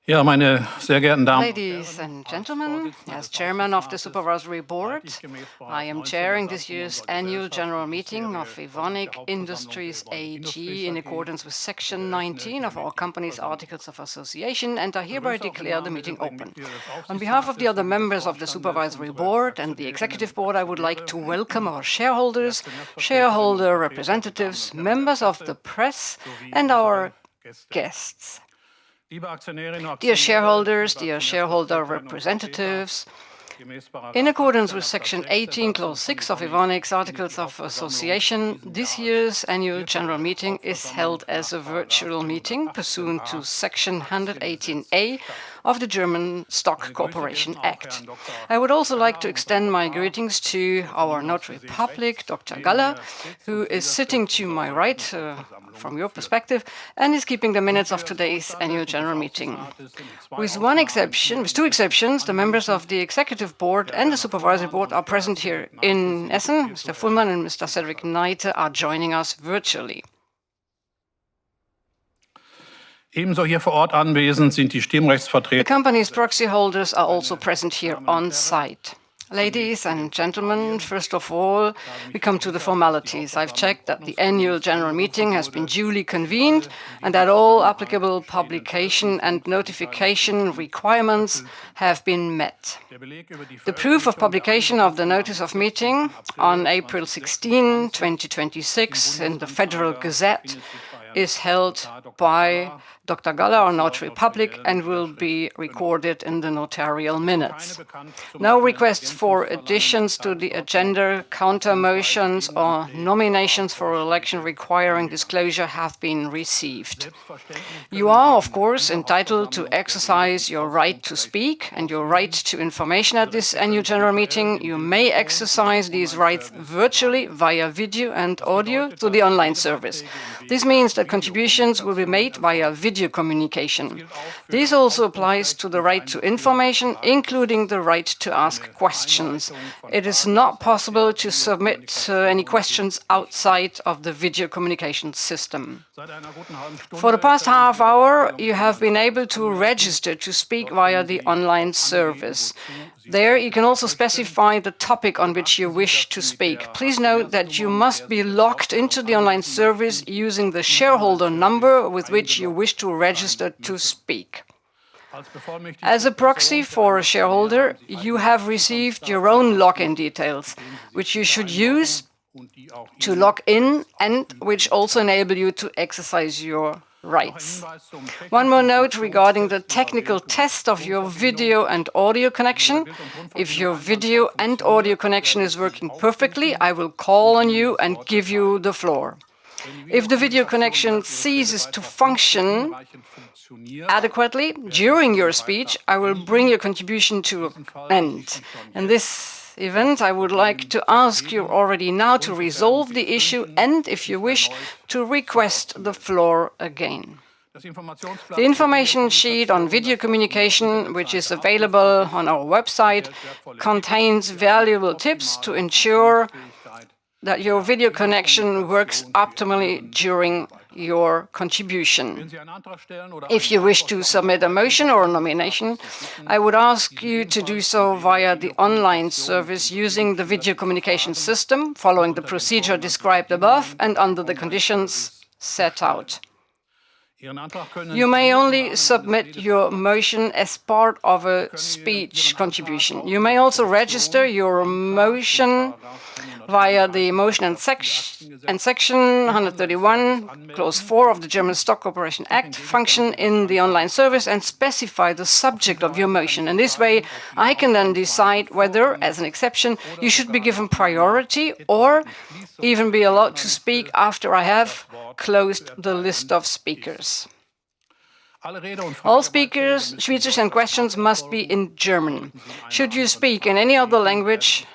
Ja, meine sehr geehrten Damen Ladies and gentlemen, as chairman of the supervisory board, I am chairing this year's annual general meeting of Evonik Industries AG in accordance with Section 19 of our company's Articles of Association, and I hereby declare the meeting open. On behalf of the other members of the supervisory board and the executive board, I would like to welcome our shareholders, shareholder representatives, members of the press, and our guests. Dear shareholders, dear shareholder representatives, in accordance with Section 18, Clause 6 of Evonik's Articles of Association, this year's annual general meeting is held as a virtual meeting pursuant to Section 118a of the German Stock Corporation Act. I would also like to extend my greetings to our notary public, Dr. Galler, who is sitting to my right, from your perspective, and is keeping the minutes of today's annual general meeting. With two exceptions, the members of the executive board and the supervisory board are present here in Essen. Mr. Fullmann and Mr. Cedric Neite are joining us virtually. Ebenso hier vor Ort anwesend sind die Stimmrechtsvertreter. The company's proxy holders are also present here on site. Ladies and gentlemen, first of all, we come to the formalities. I've checked that the annual general meeting has been duly convened and that all applicable publication and notification requirements have been met. The proof of publication of the notice of meeting on April 16, 2026 in the Federal Gazette is held by Dr. Galler, our notary public, and will be recorded in the notarial minutes. No requests for additions to the agenda, counter motions, or nominations for election requiring disclosure have been received. You are, of course, entitled to exercise your right to speak and your right to information at this annual general meeting. You may exercise these rights virtually via video and audio through the online service. This means that contributions will be made via video communication. This also applies to the right to information, including the right to ask questions. It is not possible to submit any questions outside of the video communication system. For the past half hour, you have been able to register to speak via the online service. There, you can also specify the topic on which you wish to speak. Please note that you must be logged into the online service using the shareholder number with which you wish to register to speak. As a proxy for a shareholder, you have received your own login details, which you should use to log in and which also enable you to exercise your rights. One more note regarding the technical test of your video and audio connection. If your video and audio connection is working perfectly, I will call on you and give you the floor. If the video connection ceases to function adequately during your speech, I will bring your contribution to an end. In this event, I would like to ask you already now to resolve the issue and, if you wish, to request the floor again. The information sheet on video communication, which is available on our website, contains valuable tips to ensure that your video connection works optimally during your contribution. If you wish to submit a motion or a nomination, I would ask you to do so via the online service using the video communication system, following the procedure described above and under the conditions set out. You may only submit your motion as part of a speech contribution. You may also register your motion via the motion and section 131, clause 4 of the German Stock Corporation Act function in the online service and specify the subject of your motion. In this way, I can then decide whether, as an exception, you should be given priority or even be allowed to speak after I have closed the list of speakers. All speeches and questions must be in German. Should you speak in any other language,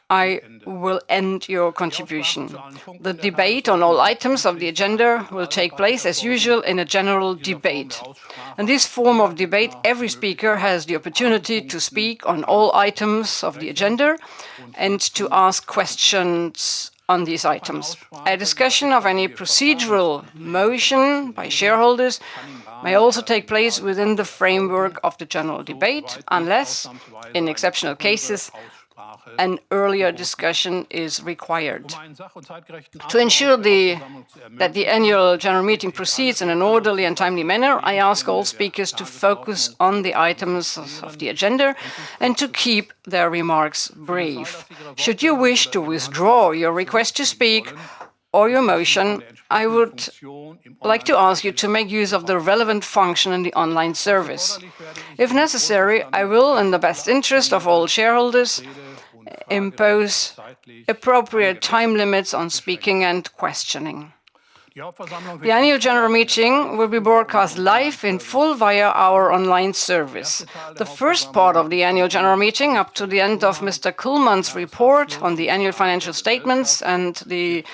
I will end your contribution. The debate on all items of the agenda will take place, as usual, in a general debate. In this form of debate, every speaker has the opportunity to speak on all items of the agenda and to ask questions on these items. A discussion of any procedural motion by shareholders may also take place within the framework of the general debate, unless, in exceptional cases, an earlier discussion is required. To ensure that the annual general meeting proceeds in an orderly and timely manner, I ask all speakers to focus on the items of the agenda and to keep their remarks brief. Should you wish to withdraw your request to speak or your motion, I would like to ask you to make use of the relevant function in the online service. If necessary, I will, in the best interest of all shareholders, impose appropriate time limits on speaking and questioning. The annual general meeting will be broadcast live in full via our online service. The first part of the annual general meeting, up to the end of Mr. Kuhlmann's report on the annual financial statements and the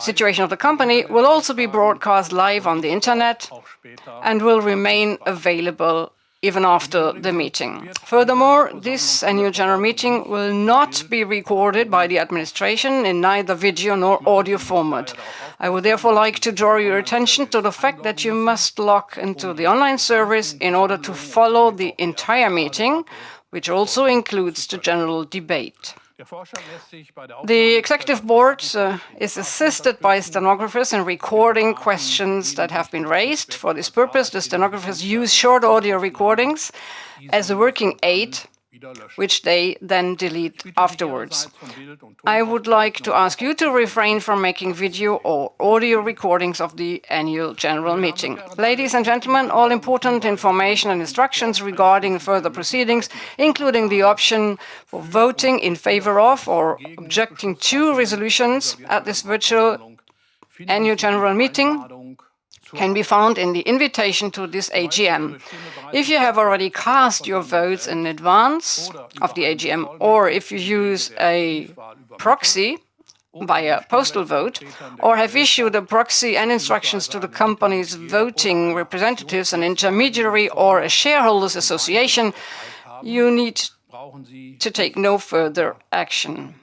situation of the company, will also be broadcast live on the internet and will remain available even after the meeting. Furthermore, this annual general meeting will not be recorded by the administration in neither video nor audio format. I would therefore like to draw your attention to the fact that you must log into the online service in order to follow the entire meeting, which also includes the general debate. The Executive Board is assisted by stenographers in recording questions that have been raised. For this purpose, the stenographers use short audio recordings as a working aid, which they then delete afterwards. I would like to ask you to refrain from making video or audio recordings of the annual general meeting. Ladies and gentlemen, all important information and instructions regarding further proceedings, including the option for voting in favor of or objecting to resolutions at this virtual annual general meeting, can be found in the invitation to this AGM. If you have already cast your votes in advance of the AGM, or if you use a proxy via postal vote, or have issued a proxy and instructions to the company's voting representatives, an intermediary, or a shareholders association, you need to take no further action.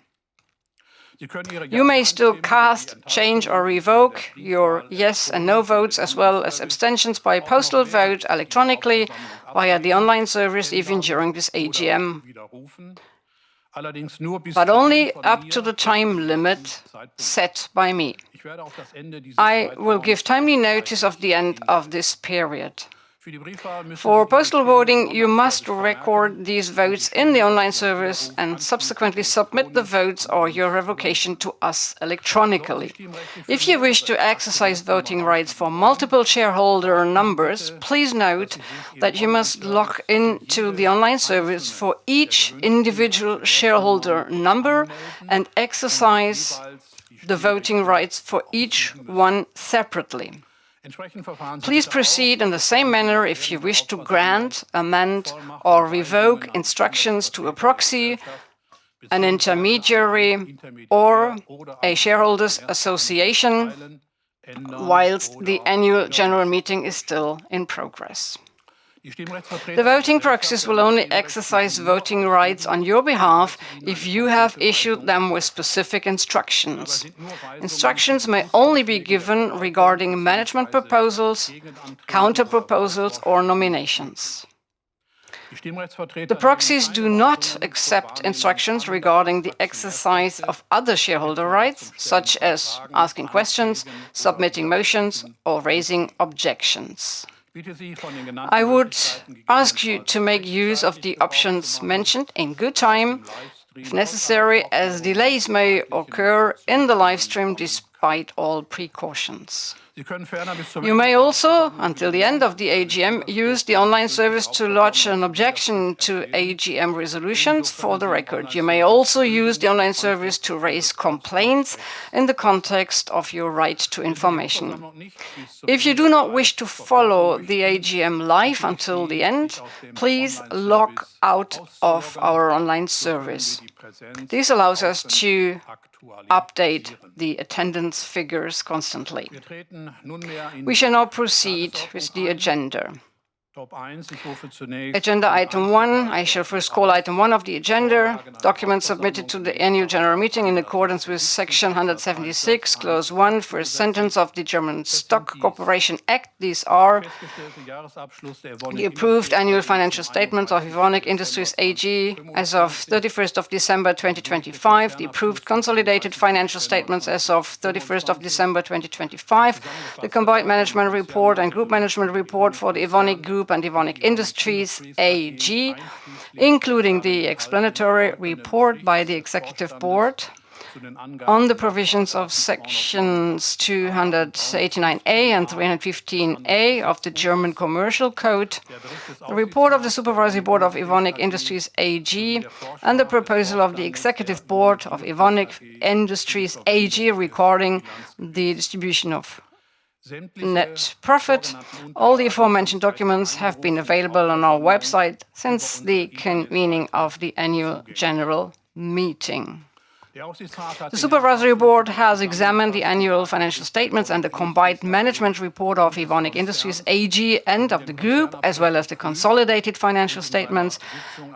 You may still cast, change or revoke your yes and no votes as well as abstentions by postal vote electronically via the online service even during this AGM, but only up to the time limit set by me. I will give timely notice of the end of this period. For postal voting, you must record these votes in the online service and subsequently submit the votes or your revocation to us electronically. If you wish to exercise voting rights for multiple shareholder numbers, please note that you must log into the online service for each individual shareholder number and exercise the voting rights for each one separately. Please proceed in the same manner if you wish to grant, amend, or revoke instructions to a proxy, an intermediary, or a shareholders association, whilst the annual general meeting is still in progress. The voting proxies will only exercise voting rights on your behalf if you have issued them with specific instructions. Instructions may only be given regarding management proposals, counter-proposals, or nominations. The proxies do not accept instructions regarding the exercise of other shareholder rights, such as asking questions, submitting motions, or raising objections. I would ask you to make use of the options mentioned in good time, if necessary, as delays may occur in the live stream despite all precautions. You may also, until the end of the AGM, use the online service to lodge an objection to AGM resolutions for the record. You may also use the online service to raise complaints in the context of your right to information. If you do not wish to follow the AGM live until the end, please log out of our online service. This allows us to update the attendance figures constantly. We shall now proceed with the agenda. Agenda item 1, I shall first call item 1 of the agenda, documents submitted to the annual general meeting in accordance with section 176, clause 1, first sentence of the German Stock Corporation Act. These are the approved annual financial statements of Evonik Industries AG as of 31st of December 2025, the approved consolidated financial statements as of 31st of December 2025, the combined management report and group management report for the Evonik Group and Evonik Industries AG, including the explanatory report by the Executive Board on the provisions of sections 289a and 315a of the German Commercial Code, the report of the Supervisory Board of Evonik Industries AG, and the proposal of the Executive Board of Evonik Industries AG regarding the distribution of net profit. All the aforementioned documents have been available on our website since the convening of the annual general meeting. The Supervisory Board has examined the annual financial statements and the combined management report of Evonik Industries AG and of the Group, as well as the consolidated financial statements,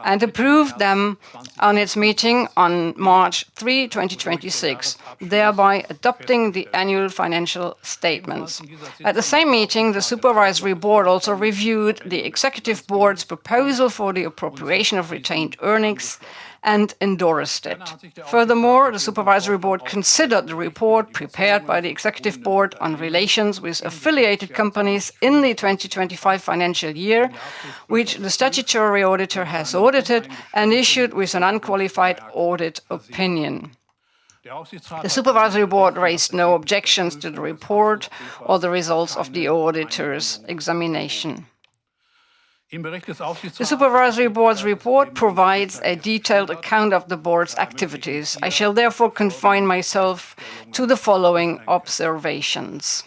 and approved them on its meeting on March 3, 2026, thereby adopting the annual financial statements. At the same meeting, the Supervisory Board also reviewed the Executive Board's proposal for the appropriation of retained earnings and endorsed it. Furthermore, the Supervisory Board considered the report prepared by the Executive Board on relations with affiliated companies in the 2025 financial year, which the statutory auditor has audited and issued with an unqualified audit opinion. The Supervisory Board raised no objections to the report or the results of the auditor's examination. The Supervisory Board's report provides a detailed account of the Board's activities. I shall therefore confine myself to the following observations.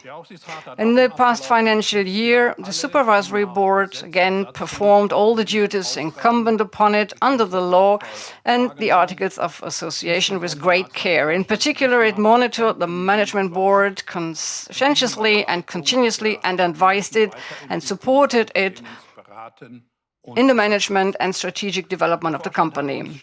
In the past financial year, the Supervisory Board again performed all the duties incumbent upon it under the law and the Articles of Association with great care. In particular, it monitored the Management Board conscientiously and continuously and advised it and supported it in the management and strategic development of the company.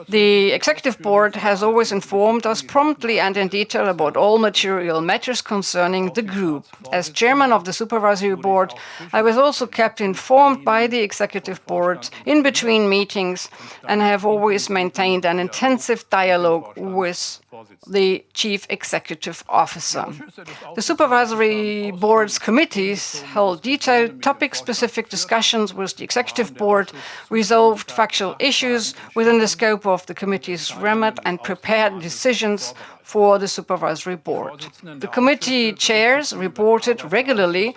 The Executive Board has always informed us promptly and in detail about all material matters concerning the Group. As Chairman of the Supervisory Board, I was also kept informed by the Executive Board in between meetings and have always maintained an intensive dialogue with the Chief Executive Officer. The Supervisory Board's committees held detailed topic-specific discussions with the Executive Board, resolved factual issues within the scope of the committee's remit, and prepared decisions for the Supervisory Board. The committee chairs reported regularly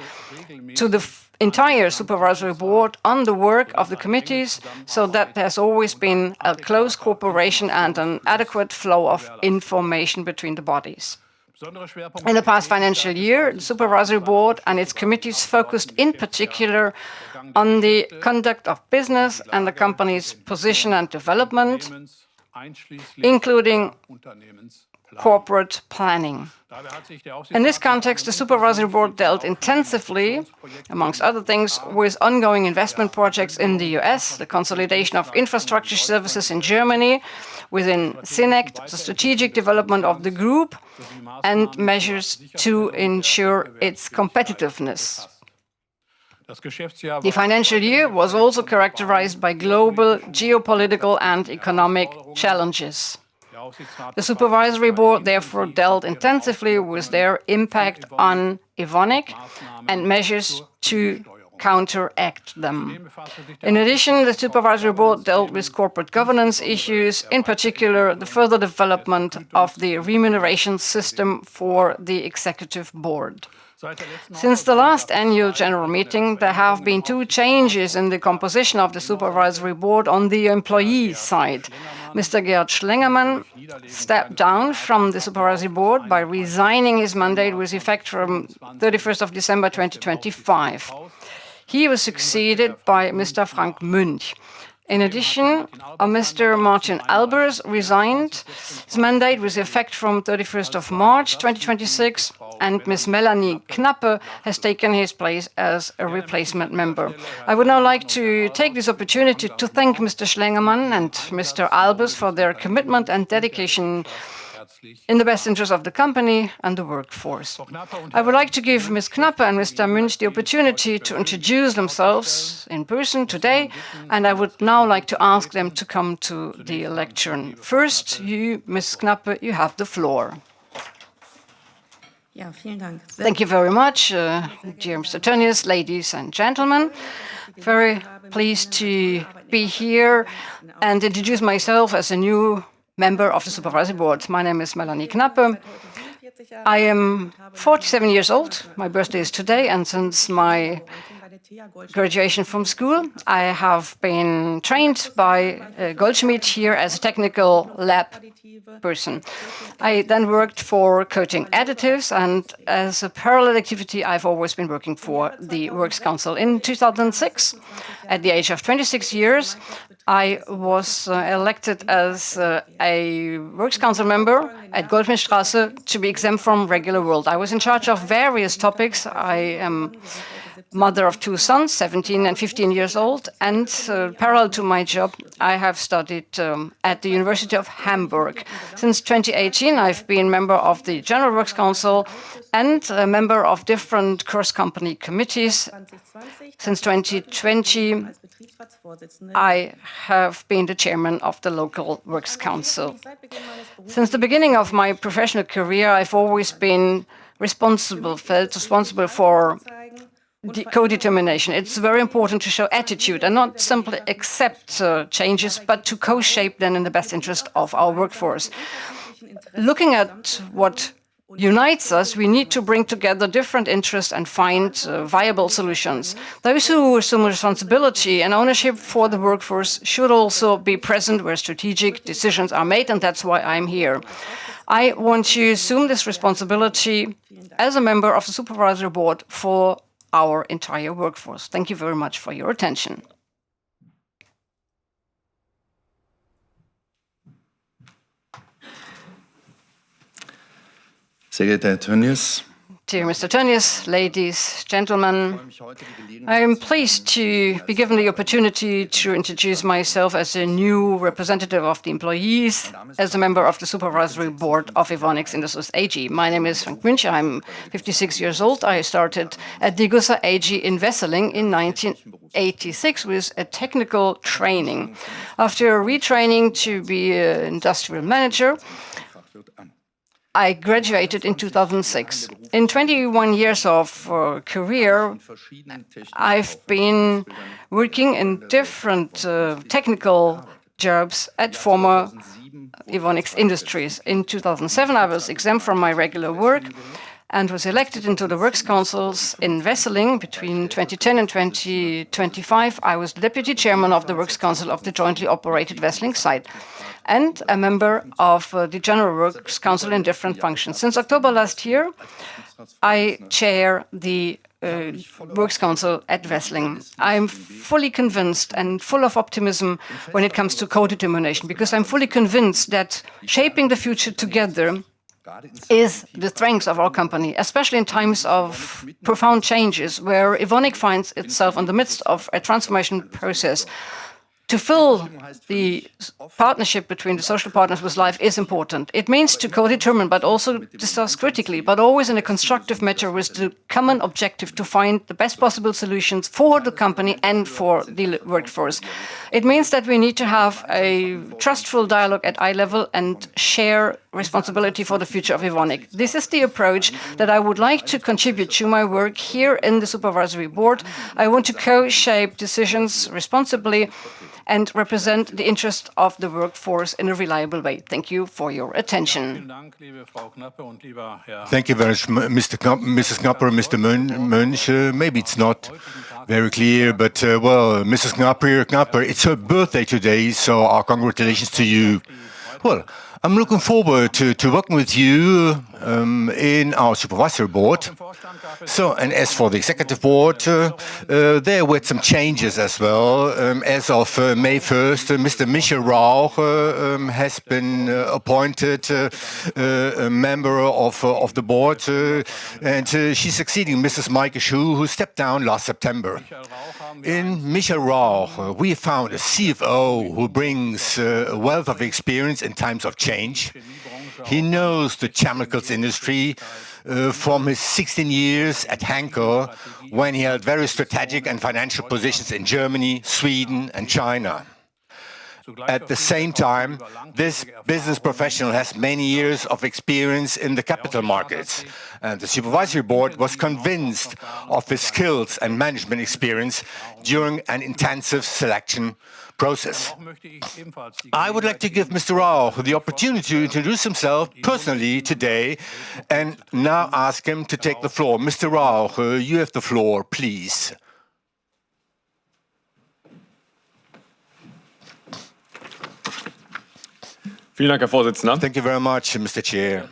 to the entire Supervisory Board on the work of the committees, so that there's always been a close cooperation and an adequate flow of information between the bodies. In the past financial year, the Supervisory Board and its committees focused in particular on the conduct of business and the company's position and development, including corporate planning. In this context, the Supervisory Board dealt intensively, amongst other things, with ongoing investment projects in the US, the consolidation of infrastructure services in Germany, within SYNECT, the strategic development of the Group, and measures to ensure its competitiveness. The financial year was also characterized by global, geopolitical, and economic challenges. The Supervisory Board therefore dealt intensively with their impact on Evonik and measures to counteract them. In addition, the Supervisory Board dealt with corporate governance issues, in particular the further development of the remuneration system for the Executive Board. Since the last annual general meeting, there have been two changes in the composition of the Supervisory Board on the employee side. Mr. Gerd Schlengermann stepped down from the Supervisory Board by resigning his mandate with effect from 31st of December 2025. He was succeeded by Mr. Frank Münch. In addition, Mr. Martin Albers resigned his mandate with effect from 31st of March 2026, and Ms. Melanie Knappe has taken his place as a replacement member. I would now like to take this opportunity to thank Mr. Schlengermann and Mr. Albers for their commitment and dedication in the best interest of the company and the workforce. I would like to give Ms. Knappe and Mr. Münch the opportunity to introduce themselves in person today, and I would now like to ask them to come to the lectern. First, you, Ms. Knappe, you have the floor. Thank you very much, dear Mr. Tönnies, ladies and gentlemen. Very pleased to be here and introduce myself as a new member of the Supervisory Board. My name is Melanie Knappe. I am 47 years old. My birthday is today, and since my graduation from school, I have been trained by Goldschmidt here as a technical lab person. I then worked for coating additives, and as a parallel activity, I've always been working for the Works Council. In 2006, at the age of 26 years, I was elected as a Works Council member at Goldschmidtstraße to be exempt from regular work. I was in charge of various topics. I am mother of two sons, 17 and 15 years old, and parallel to my job, I have studied at the University of Hamburg. Since 2018, I've been member of the General Works Council and a member of different cross-company committees. Since 2020, I have been the chairman of the local Works Council. Since the beginning of my professional career, I've always been felt responsible for co-determination. It's very important to show attitude and not simply accept changes, but to co-shape them in the best interest of our workforce. Looking at what unites us, we need to bring together different interests and find viable solutions. Those who assume responsibility and ownership for the workforce should also be present where strategic decisions are made, and that's why I'm here. I want to assume this responsibility as a member of the Supervisory Board for our entire workforce. Thank you very much for your attention. Sehr geehrter Herr Tönnies, Dear Mr. Tönnies, ladies, gentlemen, I am pleased to be given the opportunity to introduce myself as a new representative of the employees, as a member of the Supervisory Board of Evonik Industries AG. My name is Frank Münch. I'm 56 years old. I started at Degussa AG in Wesseling in 1986 with a technical training. After retraining to be an industrial manager, I graduated in 2006. In 21 years of career, I've been working in different technical jobs at former Evonik Industries. In 2007, I was exempt from my regular work and was elected into the Works Councils in Wesseling. Between 2010 and 2025, I was the Deputy Chairman of the Works Council of the jointly operated Wesseling site, and a member of the General Works Council in different functions. Since October last year, I chair the Works Council at Wesseling. I'm fully convinced and full of optimism when it comes to co-determination, because I'm fully convinced that shaping the future together is the strength of our company, especially in times of profound changes where Evonik finds itself in the midst of a transformation process. To fill the partnership between the social partners with life is important. It means to co-determine, but also discuss critically, but always in a constructive manner with the common objective to find the best possible solutions for the company and for the workforce. It means that we need to have a trustful dialogue at eye level and share responsibility for the future of Evonik. This is the approach that I would like to contribute to my work here in the Supervisory Board. I want to co-shape decisions responsibly and represent the interest of the workforce in a reliable way. Thank you for your attention. Thank you very much, Mrs. Knappe and Mr. Münch. Maybe it's not very clear, but well, Mrs. Knappe, it's her birthday today, so our congratulations to you. Well, I'm looking forward to working with you in our supervisory board. So, and as for the executive board, there were some changes as well. As of May 1st, Mr. Michael Rauch has been appointed a member of the board, and she's succeeding Mrs. Maike Schuh, who stepped down last September. In Michael Rauch, we found a CFO who brings a wealth of experience in times of change. He knows the chemicals industry from his 16 years at Henkel, when he held very strategic and financial positions in Germany, Sweden, and China. At the same time, this business professional has many years of experience in the capital markets, and the supervisory board was convinced of his skills and management experience during an intensive selection process. I would like to give Mr. Rauch the opportunity to introduce himself personally today and now ask him to take the floor. Mr. Rauch, you have the floor, please. Thank you very much, Mr. Chair.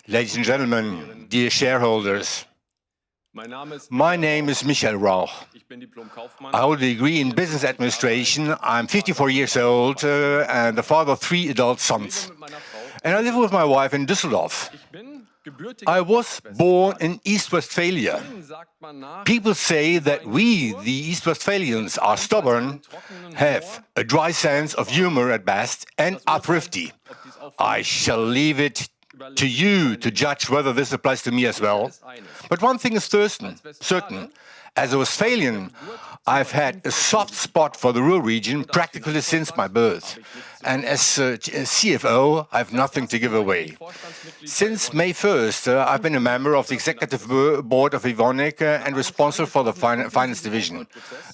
Ladies and gentlemen, dear shareholders, my name is Michael Rauch. I hold a degree in business administration. I'm 54 years old and the father of 3 adult sons. And I live with my wife in Düsseldorf. I was born in East Westphalia. People say that we, the East Westphalians, are stubborn, have a dry sense of humor at best, and are thrifty. I shall leave it to you to judge whether this applies to me as well. But one thing is certain. As a Westphalian, I've had a soft spot for the rural region practically since my birth. And as a CFO, I have nothing to give away. Since May 1st, I've been a member of the executive board of Evonik and responsible for the finance division.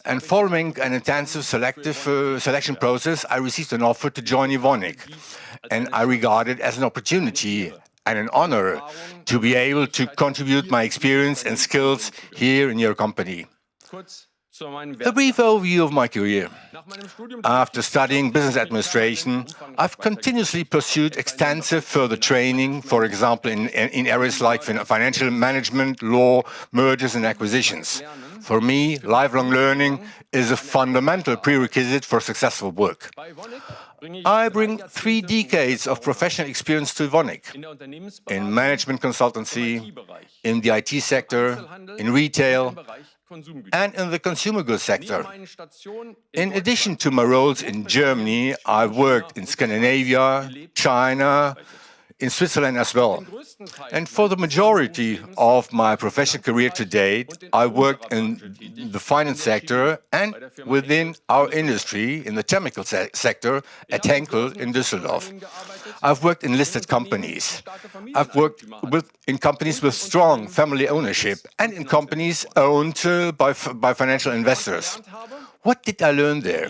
And following an intensive selection process, I received an offer to join Evonik. And I regard it as an opportunity and an honor to be able to contribute my experience and skills here in your company. A brief overview of my career. After studying business administration, I've continuously pursued extensive further training, for example, in areas like financial management, law, mergers and acquisitions. For me, lifelong learning is a fundamental prerequisite for successful work. I bring 3 decades of professional experience to Evonik, in management consultancy, in the IT sector, in retail, and in the consumer goods sector. In addition to my roles in Germany, I've worked in Scandinavia, China, in Switzerland as well. And for the majority of my professional career to date, I worked in the finance sector and within our industry, in the chemical sector, at Henkel in Düsseldorf. I've worked in listed companies. I've worked in companies with strong family ownership and in companies owned by financial investors. What did I learn there?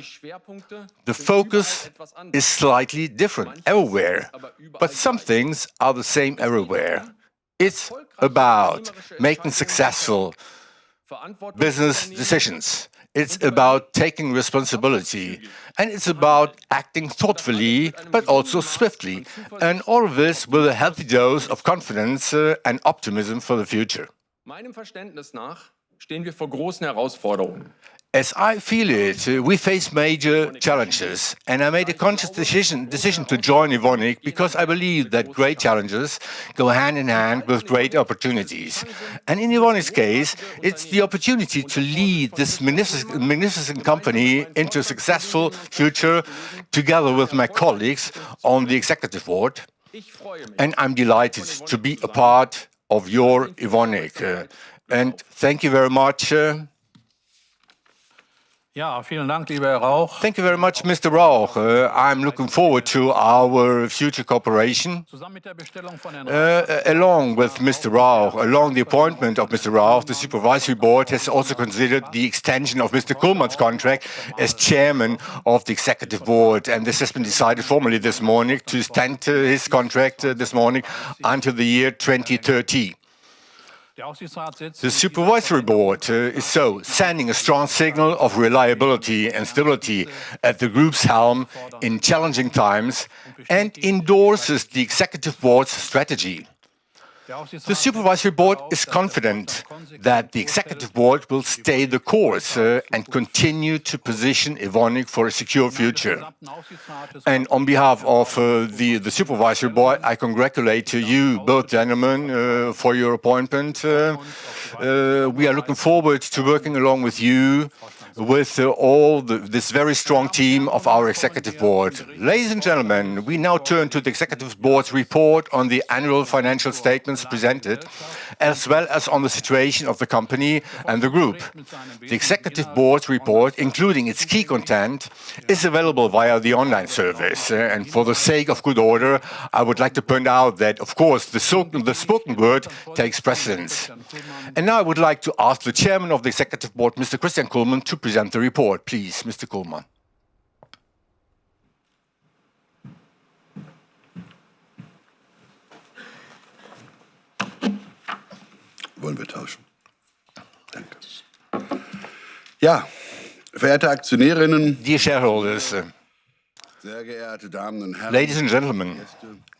The focus is slightly different everywhere, but some things are the same everywhere. It's about making successful business decisions. It's about taking responsibility. And it's about acting thoughtfully, but also swiftly. And all of this with a healthy dose of confidence and optimism for the future. As I feel it, we face major challenges, and I made a conscious decision to join Evonik because I believe that great challenges go hand in hand with great opportunities. And in Evonik's case, it's the opportunity to lead this magnificent company into a successful future together with my colleagues on the executive board. And I'm delighted to be a part of your Evonik. And thank you very much. Vielen Dank, lieber Herr Rauch. Thank you very much, Mr. Rauch. I'm looking forward to our future cooperation. Along with Mr. Rauch, along the appointment of Mr. Rauch, the supervisory board has also considered the extension of Mr. Kuhlmann's contract as chairman of the executive board. And this has been decided formally this morning to extend his contract this morning until the year 2030. The supervisory board is so sending a strong signal of reliability and stability at the group's helm in challenging times and endorses the executive board's strategy. The Supervisory Board is confident that the Executive Board will stay the course and continue to position Evonik for a secure future. And on behalf of the Supervisory Board, I congratulate you, both gentlemen, for your appointment. We are looking forward to working along with you with this very strong team of our Executive Board. Ladies and gentlemen, we now turn to the Executive Board's report on the annual financial statements presented, as well as on the situation of the company and the group. The Executive Board's report, including its key content, is available via the online service. And for the sake of good order, I would like to point out that, of course, the spoken word takes precedence. And now I would like to ask the Chairman of the Executive Board, Mr. Christian Kuhlmann, to present the report. Please, Mr. Kuhlmann. Wollen wir tauschen? Danke. Ja, verehrte Aktionärinnen, dear shareholders, sehr geehrte Damen und Herren, ladies and gentlemen,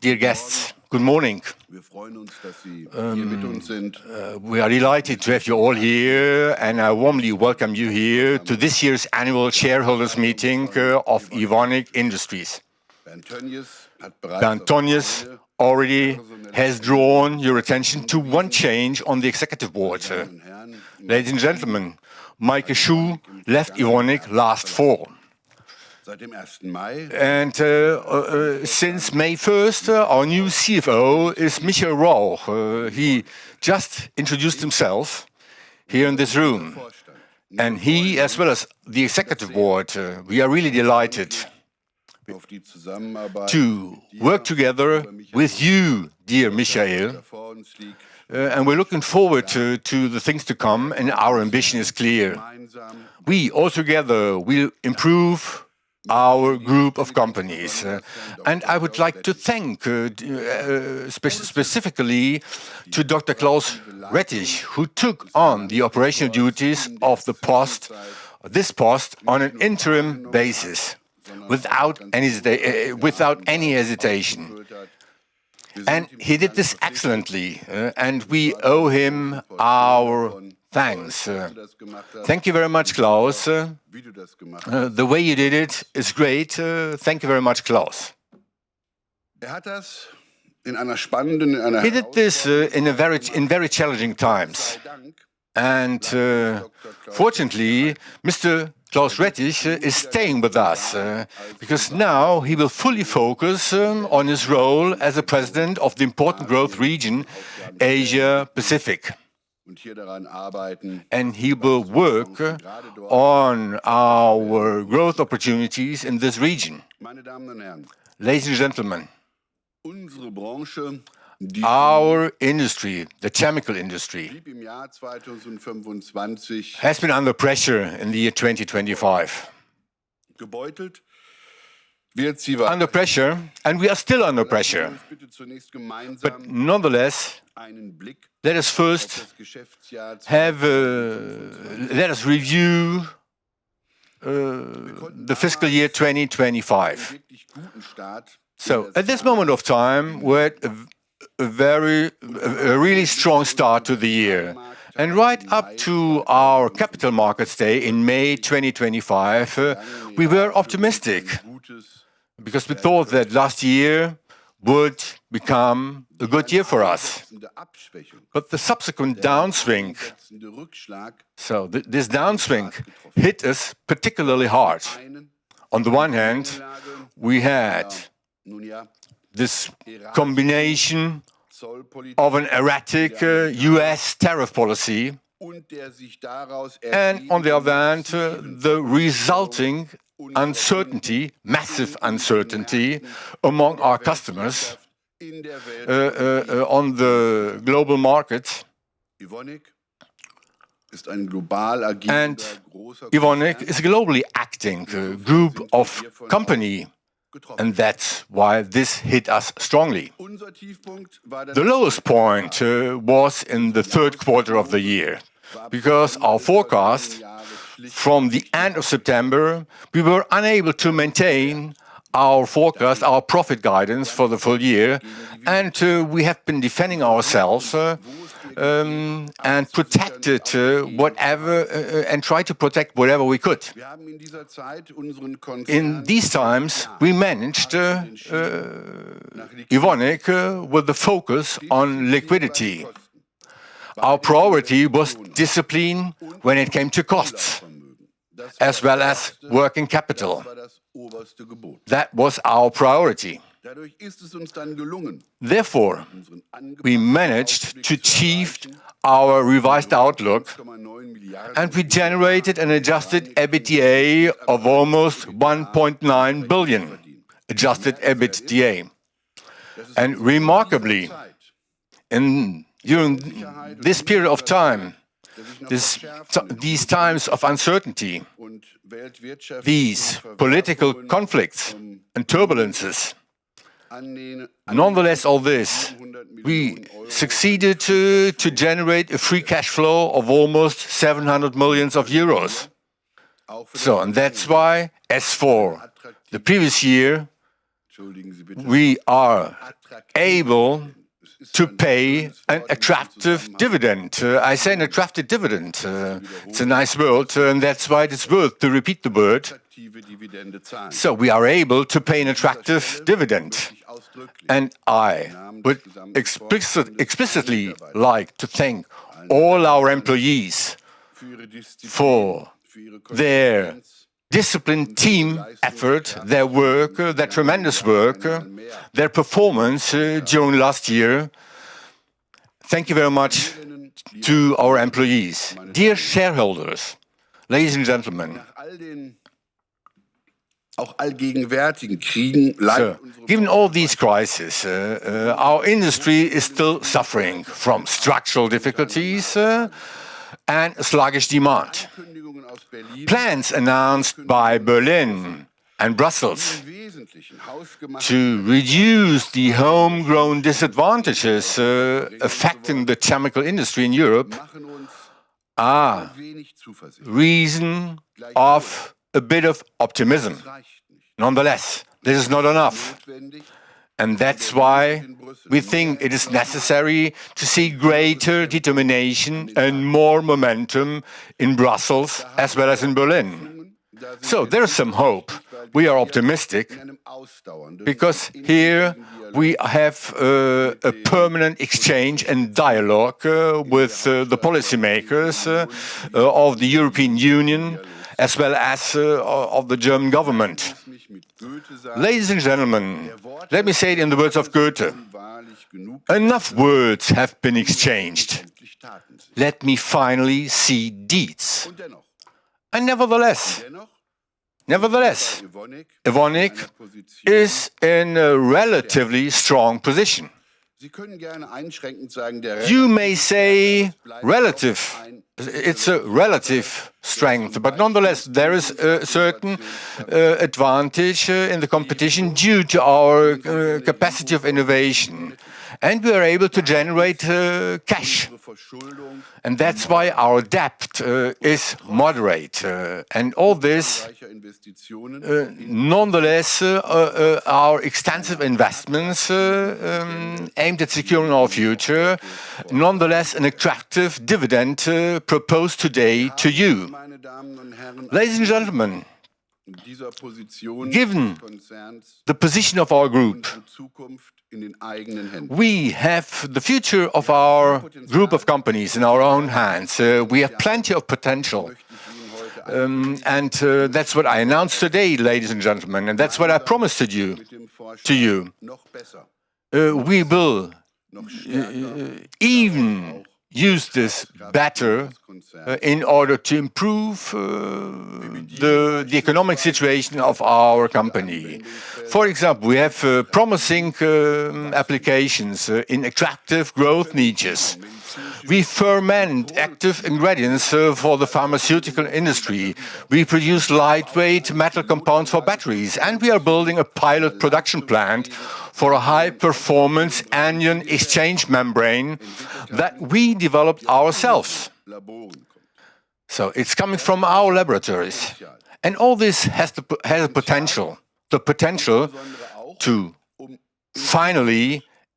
dear guests, good morning. wir freuen uns, dass Sie hier mit uns sind. We are delighted to have you all here, and I warmly welcome you here to this year's annual shareholders meeting of Evonik Industries. Bernd Tönjes already has drawn your attention to one change on the Executive Board. Ladies and gentlemen, Maike Schuh left Evonik last fall. And since May 1st, our new CFO is Michael Rauch. He just introduced himself here in this room. And he, as well as the Executive Board, we are really delighted to work together with you, dear Michael. And we're looking forward to the things to come, and our ambition is clear. We all together will improve our group of companies. And I would like to thank specifically to Dr. Klaus Rettich, who took on the operational duties of this post on an interim basis, without any hesitation. And he did this excellently, and we owe him our thanks. Thank you very much, Klaus. The way you did it is great. Thank you very much, Klaus. He did this in very challenging times. And fortunately, Mr. Klaus Rettich is staying with us because now he will fully focus on his role as a president of the important growth region, Asia Pacific. And he will work on our growth opportunities in this region. Ladies and gentlemen, our industry, the chemical industry, has been under pressure in the year 2025. Under pressure, and we are still under pressure. But nonetheless, let us first let us review the fiscal year 2025. So, at this moment of time, we're at a really strong start to the year. And right up to our Capital Markets Day in May 2025, we were optimistic because we thought that last year would become a good year for us. But the subsequent downswing, this downswing hit us particularly hard. On the one hand, we had this combination of an erratic US tariff policy, and on the other hand, the resulting uncertainty, massive uncertainty among our customers on the global markets. And Evonik is a globally acting group of company. And that's why this hit us strongly. The lowest point was in the third quarter of the year, because our forecast from the end of September, we were unable to maintain our forecast, our profit guidance for the full year, and we have been defending ourselves and protected whatever and tried to protect whatever we could. In these times, we managed Evonik with the focus on liquidity. Our priority was discipline when it came to costs, as well as working capital. That was our priority. Therefore, we managed to achieve our revised outlook, and we generated an adjusted EBITDA of almost 1.9 billion adjusted EBITDA. And remarkably, during this period of time, these times of uncertainty, these political conflicts and turbulences, nonetheless, all this, we succeeded to generate a free cash flow of almost 700 million euros. So, and that's why, as for the previous year, we are able to pay an attractive dividend. I say an attractive dividend. It's a nice word, and that's why it's worth to repeat the word. So we are able to pay an attractive dividend. And I would explicitly like to thank all our employees for their disciplined team effort, their work, their tremendous work, their performance during last year. Thank you very much to our employees. Dear shareholders, ladies and gentlemen, given all these crises, our industry is still suffering from structural difficulties and sluggish demand. Plans announced by Berlin and Brussels to reduce the homegrown disadvantages affecting the chemical industry in Europe are reason of a bit of optimism. Nonetheless, this is not enough. And that's why we think it is necessary to see greater determination and more momentum in Brussels as well as in Berlin. So there is some hope. We are optimistic because here we have a permanent exchange and dialogue with the policymakers of the European Union as well as of the German government. Ladies and gentlemen, let me say it in the words of Goethe. Enough words have been exchanged. Let me finally see deeds. And nevertheless, Evonik is in a relatively strong position. You may say it's a relative strength, but nonetheless there is a certain advantage in the competition due to our capacity of innovation. And we are able to generate cash. And that's why our debt is moderate. And all this, nonetheless, our extensive investments aimed at securing our future, nonetheless an attractive dividend proposed today to you. Ladies and gentlemen, given the position of our group, we have the future of our group of companies in our own hands. We have plenty of potential. And that's what I announced today, ladies and gentlemen, and that's what I promised to you. We will even use this better in order to improve the economic situation of our company. For example, we have promising applications in attractive growth niches. We ferment active ingredients for the pharmaceutical industry. We produce lightweight metal compounds for batteries, and we are building a pilot production plant for a high-performance anion exchange membrane that we developed ourselves. So it's coming from our laboratories. And all this has a potential. the potential to finally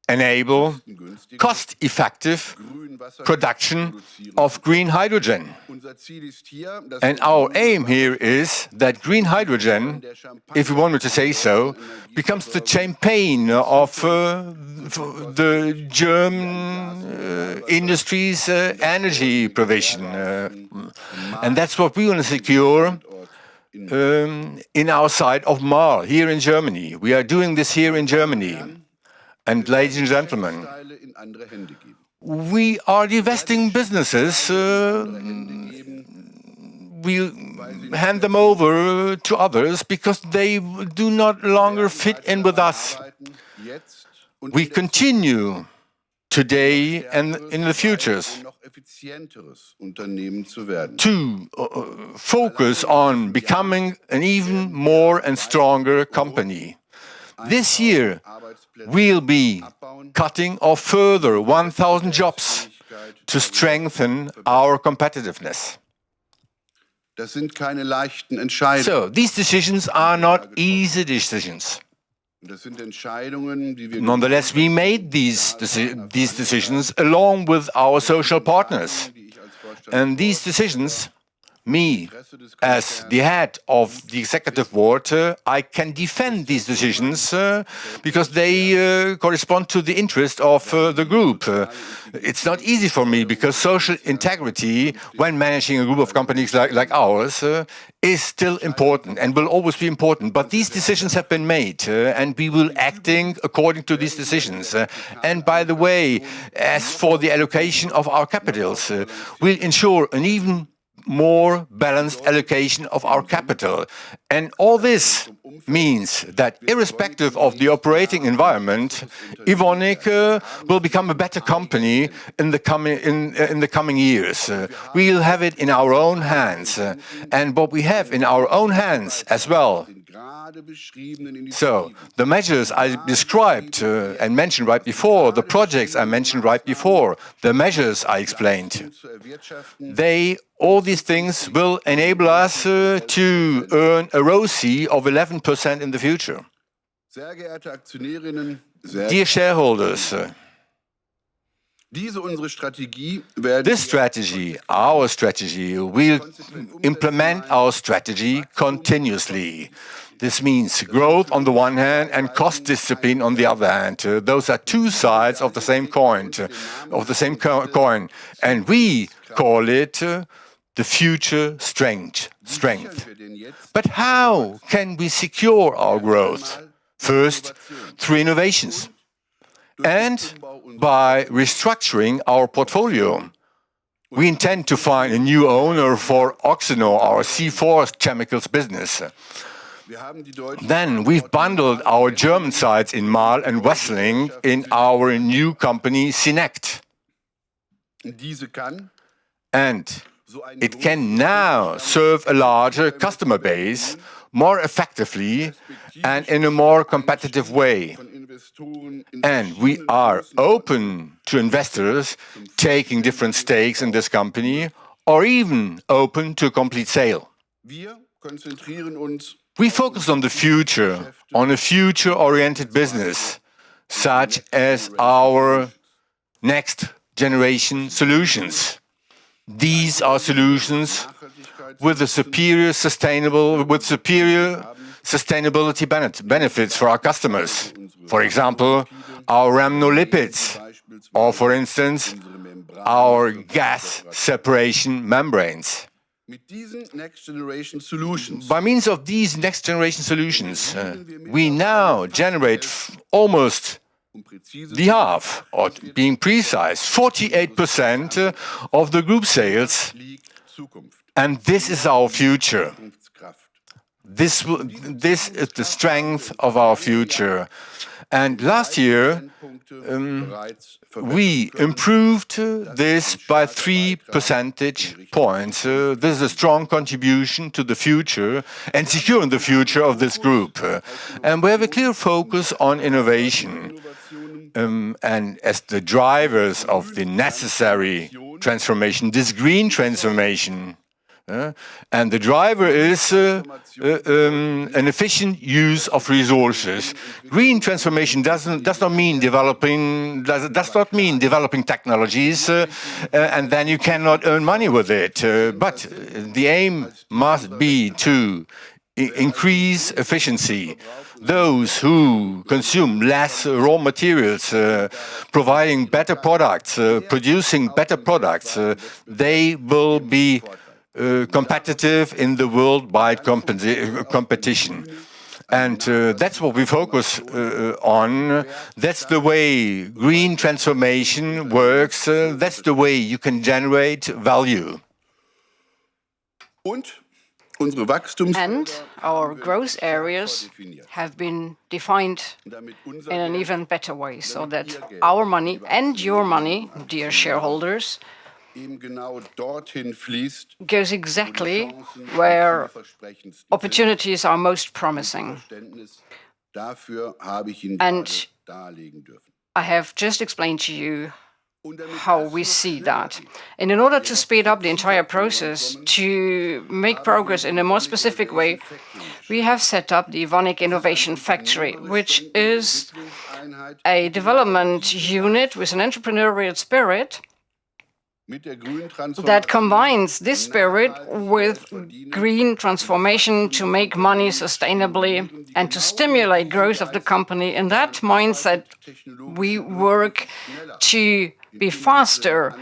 enable cost-effective production of green hydrogen. And our aim here is that green hydrogen, if you want me to say so, becomes the champagne of the German industry's energy provision. And that's what we want to secure in our site of Marl, here in Germany. We are doing this here in Germany. And ladies and gentlemen, we are divesting businesses. We hand them over to others because they do not longer fit in with us. We continue today and in the futures to focus on becoming an even more and stronger company. This year, we'll be cutting off further 1,000 jobs to strengthen our competitiveness. So, these decisions are not easy decisions. Nonetheless, we made these decisions along with our social partners. And these decisions, me, as the head of the executive board, I can defend these decisions because they correspond to the interest of the group. It's not easy for me because social integrity, when managing a group of companies like ours, is still important and will always be important. But these decisions have been made and we will acting according to these decisions. And by the way, as for the allocation of our capitals, we'll ensure an even more balanced allocation of our capital. And all this means that irrespective of the operating environment, Evonik will become a better company in the coming years. We'll have it in our own hands. And what we have in our own hands as well. So, the measures I described and mentioned right before, the projects I mentioned right before, the measures I explained, all these things will enable us to earn a ROCE of 11% in the future. Dear shareholders, this strategy, our strategy, will implement our strategy continuously. This means growth on the one hand and cost discipline on the other hand. Those are two sides of the same coin, and we call it the future strength. But how can we secure our growth? First, through innovations and by restructuring our portfolio. We intend to find a new owner for Oxeno, our C4 chemicals business. Then we've bundled our German sites in Marl and Wesseling in our new company, Sinect. And it can now serve a larger customer base more effectively and in a more competitive way. And we are open to investors taking different stakes in this company or even open to a complete sale. We focus on the future, on a future-oriented business, such as our next generation solutions. These are solutions with superior sustainability benefits for our customers. For example, our rhamnolipids, or for instance, our gas separation membranes. By means of these next generation solutions, we now generate almost the half, or being precise, 48% of the group sales, and this is our future. This is the strength of our future. And last year, we improved this by 3 percentage points. This is a strong contribution to the future and securing the future of this group. And we have a clear focus on innovation. And as the drivers of the necessary transformation, this green transformation, And the driver is an efficient use of resources. Green transformation does not mean developing technologies, and then you cannot earn money with it. But the aim must be to increase efficiency. Those who consume less raw materials, providing better products, producing better products, they will be competitive in the worldwide competition. And that's what we focus on. That's the way green transformation works. That's the way you can generate value. And our growth areas have been defined in an even better way, so that our money and your money, dear shareholders, goes exactly where opportunities are most promising. And I have just explained to you how we see that. And in order to speed up the entire process, to make progress in a more specific way, we have set up the Evonik Innovation Factory, which is a development unit with an entrepreneurial spirit that combines this spirit with green transformation to make money sustainably and to stimulate growth of the company. In that mindset, we work to be faster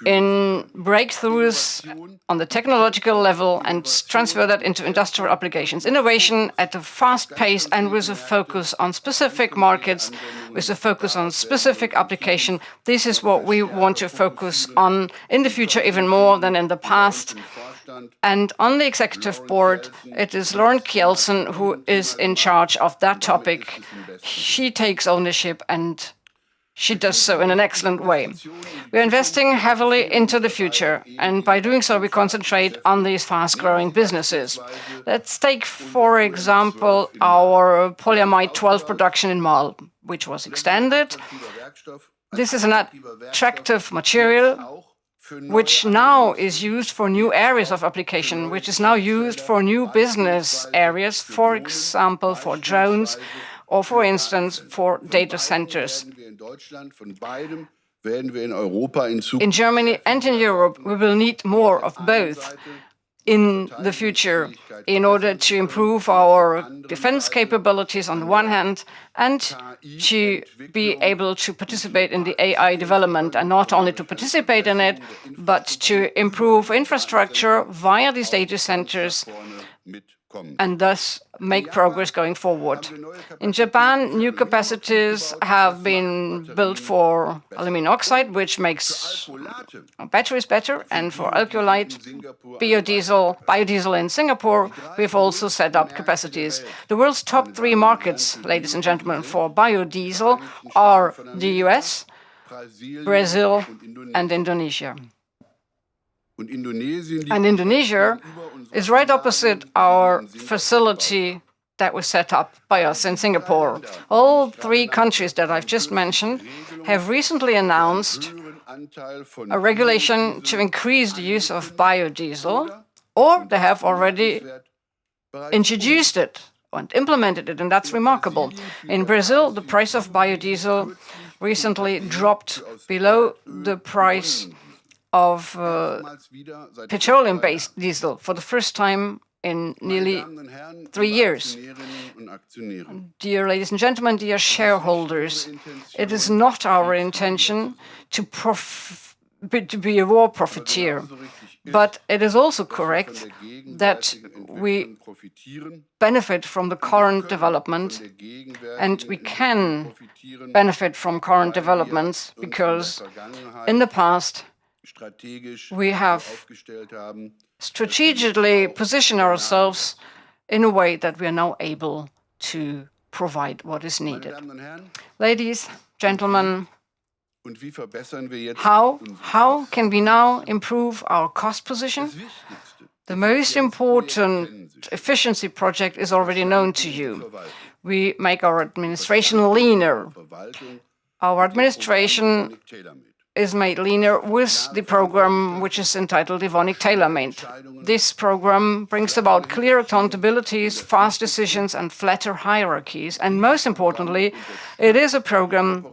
in breakthroughs on the technological level and transfer that into industrial applications. Innovation at a fast pace and with a focus on specific markets, with a focus on specific application. This is what we want to focus on in the future even more than in the past. And on the executive board, it is Lauren Kjelsen who is in charge of that topic. She takes ownership and she does so in an excellent way. We're investing heavily into the future, and by doing so, we concentrate on these fast-growing businesses. Let's take, for example, our polyamide 12 production in Marl, which was extended. This is an attractive material which now is used for new areas of application, which is now used for new business areas, for example, for drones, or for instance, for data centers. In Germany and in Europe, we will need more of both in the future in order to improve our defense capabilities on the one hand and to be able to participate in the AI development, and not only to participate in it, but to improve infrastructure via these data centers and thus make progress going forward. In Japan, new capacities have been built for aluminum oxide, which makes batteries better, and for alkylate, biodiesel in Singapore, we've also set up capacities. The world's top 3 markets, ladies and gentlemen, for biodiesel are the US, Brazil, and Indonesia. And Indonesia is right opposite our facility that was set up by us in Singapore. All 3 countries that I've just mentioned have recently announced a regulation to increase the use of biodiesel, or they have already introduced it and implemented it, and that's remarkable. In Brazil, the price of biodiesel recently dropped below the price of petroleum-based diesel for the first time in nearly 3 years. Dear ladies and gentlemen, dear shareholders, it is not our intention to be a war profiteer, but it is also correct that we benefit from the current development, and we can benefit from current developments because in the past we have strategically positioned ourselves in a way that we are now able to provide what is needed. Ladies, gentlemen, how can we now improve our cost position? The most important efficiency project is already known to you. We make our administration leaner. Our administration is made leaner with the program which is entitled Evonik tailor-made. This program brings about clear accountabilities, fast decisions, and flatter hierarchies. And most importantly, it is a program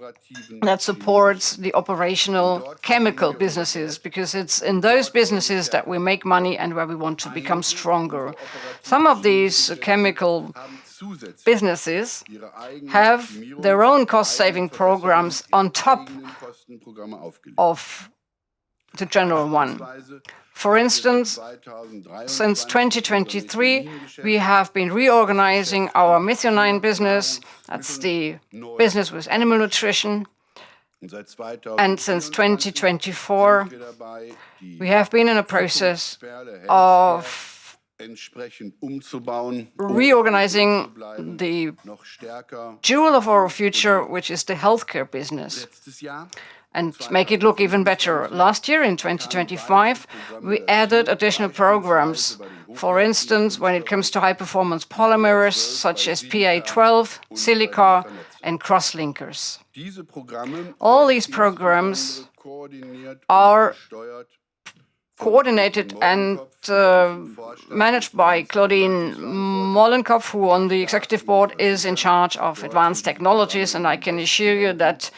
that supports the operational chemical businesses, because it's in those businesses that we make money and where we want to become stronger. Some of these chemical businesses have their own cost-saving programs on top of the general one. For instance, since 2023, we have been reorganizing our methionine business. That's the business with animal nutrition. And since 2024, we have been in a process of reorganizing the jewel of our future, which is the healthcare business, and make it look even better. Last year, in 2025, we added additional programs. For instance, when it comes to high-performance polymers, such as PA12, silica, and crosslinkers. All these programs are coordinated and managed by Claudine Mollenkopf, who on the executive board is in charge of advanced technologies, and I can assure you that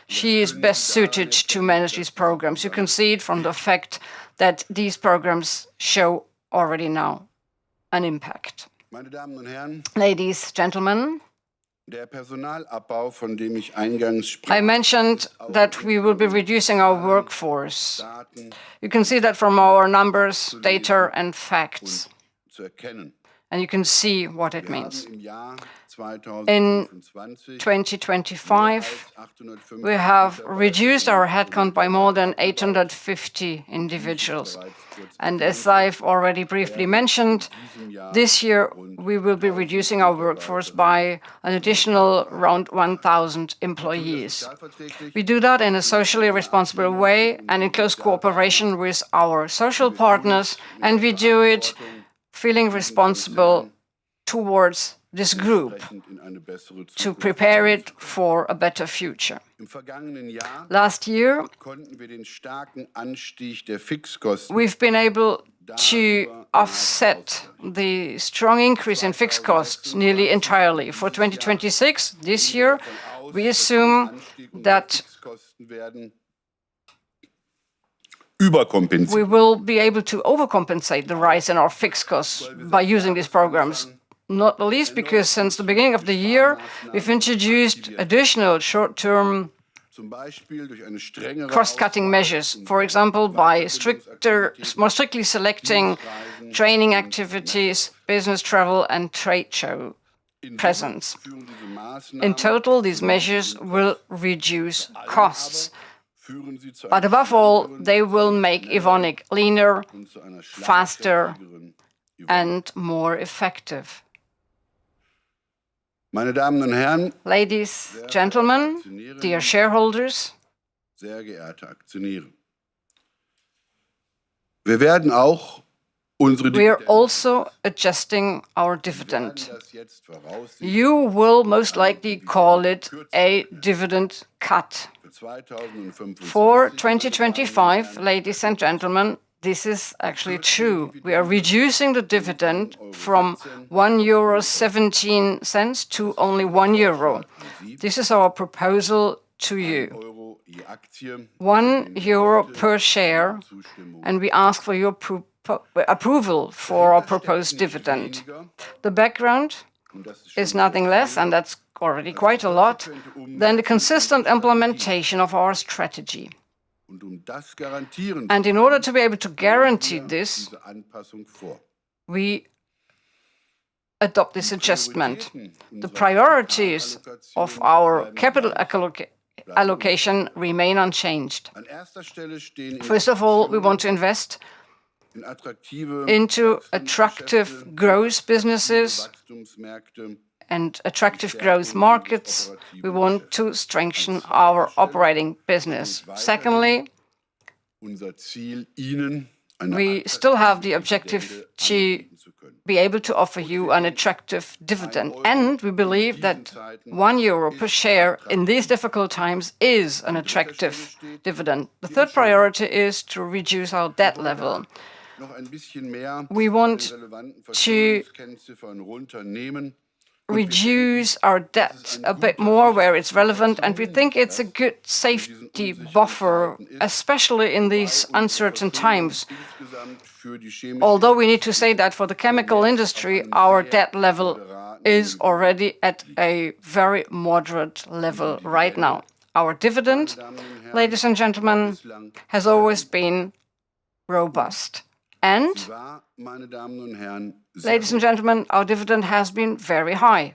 she is best suited to manage these programs. You can see it from the fact that these programs show already now an impact. Ladies, gentlemen, I mentioned that we will be reducing our workforce. You can see that from our numbers, data, and facts. And you can see what it means. In 2025, we have reduced our headcount by more than 850 individuals. And as I've already briefly mentioned, this year we will be reducing our workforce by an additional around 1,000 employees. We do that in a socially responsible way and in close cooperation with our social partners, and we do it feeling responsible towards this group to prepare it for a better future. Last year, we've been able to offset the strong increase in fixed costs nearly entirely. For 2026, this year, we assume that we will be able to overcompensate the rise in our fixed costs by using these programs. Not the least because since the beginning of the year, we've introduced additional short-term cost-cutting measures, for example, by more strictly selecting training activities, business travel, and trade show presence. In total, these measures will reduce costs. But above all, they will make Evonik leaner, faster, and more effective. Ladies, gentlemen, dear shareholders, we are also adjusting our dividend. You will most likely call it a dividend cut. For 2025, ladies and gentlemen, this is actually true. We are reducing the dividend from €1.17 to only €1. This is our proposal to you. €1 per share, and we ask for your approval for our proposed dividend. The background is nothing less, and that's already quite a lot, than the consistent implementation of our strategy. And in order to be able to guarantee this, we adopt this adjustment. The priorities of our capital allocation remain unchanged. First of all, we want to invest into attractive growth businesses and attractive growth markets. We want to strengthen our operating business. Secondly, we still have the objective to be able to offer you an attractive dividend. And we believe that €1 per share in these difficult times is an attractive dividend. The third priority is to reduce our debt level. We want to reduce our debt a bit more where it's relevant, and we think it's a good safety buffer, especially in these uncertain times. Although we need to say that for the chemical industry, our debt level is already at a very moderate level right now. Our dividend, ladies and gentlemen, has always been robust. And, ladies and gentlemen, our dividend has been very high.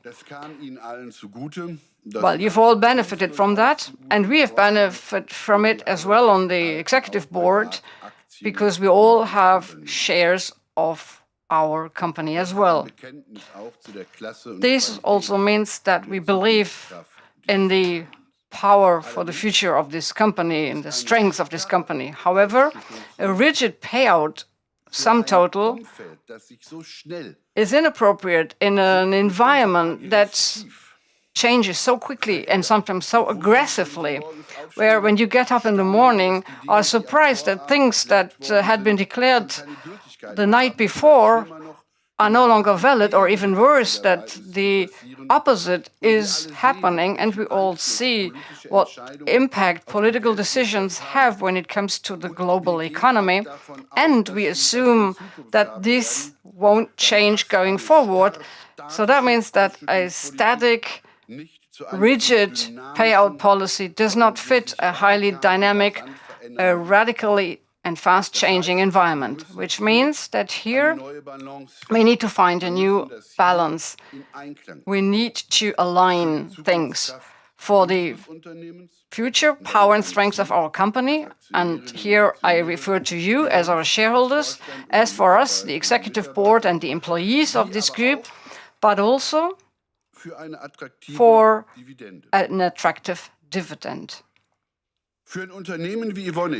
Well, you've all benefited from that, and we have benefited from it as well on the executive board, because we all have shares of our company as well. This also means that we believe in the power for the future of this company and the strength of this company. However, a rigid payout sum total is inappropriate in an environment that changes so quickly and sometimes so aggressively, where when you get up in the morning are surprised that things that had been declared the night before are no longer valid, or even worse, that the opposite is happening, and we all see what impact political decisions have when it comes to the global economy, and we assume that this won't change going forward. So that means that a static, rigid payout policy does not fit a highly dynamic, radically and fast-changing environment, which means that here we need to find a new balance. We need to align things for the future power and strength of our company, and here I refer to you as our shareholders, as for us, the executive board and the employees of this group, but also for an attractive dividend.